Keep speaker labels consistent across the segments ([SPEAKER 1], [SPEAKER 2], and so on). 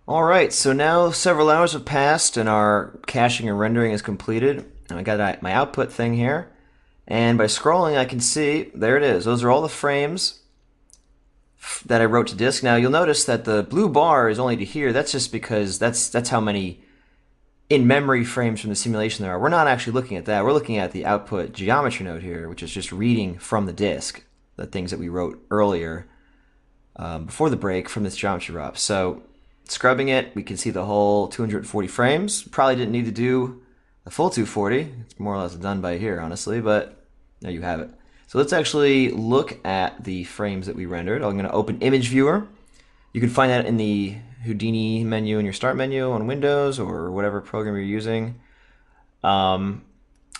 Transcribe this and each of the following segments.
[SPEAKER 1] Alright, so now several hours have passed and our caching and rendering is completed. And I got my output thing here. And by scrolling, I can see, there it is. Those are all the frames that I wrote to disk. Now you'll notice that the blue bar is only to here. That's just because that's how many in-memory frames from the simulation there are. We're not actually looking at that. We're looking at the output geometry node here, which is just reading from the disk the things that we wrote earlier before the break from this geometry ROP. So scrubbing it, we can see the whole 240 frames. Probably didn't need to do the full 240. It's more or less done by here, honestly, but there you have it. So let's actually look at the frames that we rendered. I'm going to open Image Viewer. You can find that in the Houdini menu in your Start menu on Windows or whatever program you're using. It's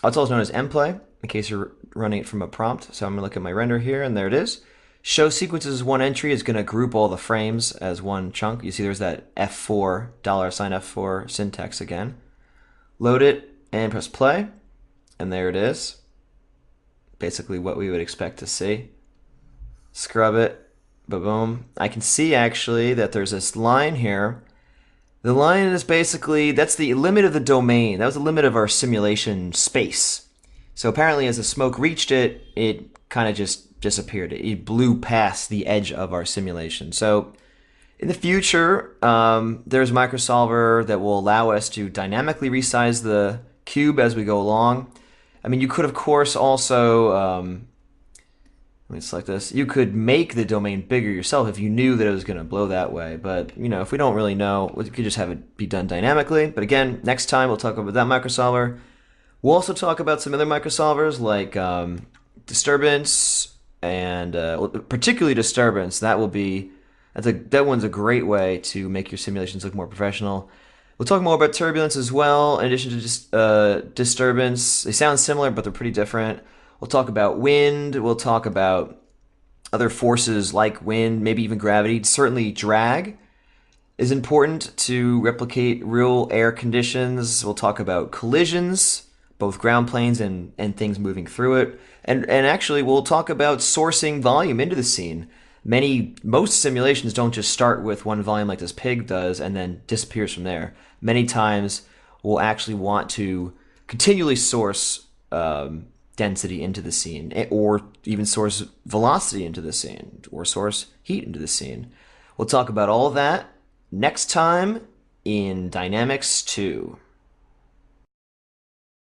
[SPEAKER 1] also known as MPlay in case you're running it from a prompt. So I'm going to look at my render here, and there it is. Show sequences as one entry is going to group all the frames as one chunk. You see there's that F4, $F4 syntax again. Load it and press play, and there it is. Basically what we would expect to see. Scrub it, boom. I can see actually that there's this line here. The line is basically, that's the limit of the domain. That was the limit of our simulation space. So apparently as the smoke reached it, it kind of just disappeared. It blew past the edge of our simulation. So in the future, there's a microsolver that will allow us to dynamically resize the cube as we go along. I mean, you could, of course, also, let me select this. You could make the domain bigger yourself if you knew that it was going to blow that way. But, you know, if we don't really know, we could just have it be done dynamically. But again, next time we'll talk about that microsolver. We'll also talk about some other microsolvers like disturbance and particularly disturbance. That one's a great way to make your simulations look more professional. We'll talk more about turbulence as well, in addition to just disturbance. They sound similar, but they're pretty different. We'll talk about wind. We'll talk about other forces like wind, maybe even gravity. Certainly drag is important to replicate real air conditions. We'll talk about collisions, both ground planes and things moving through it. And actually, we'll talk about sourcing volume into the scene. Most simulations don't just start with one volume like this pig does and then disappears from there. Many times we'll actually want to continually source density into the scene, or even source velocity into the scene, or source heat into the scene. We'll talk about all of that next time in Dynamics 2.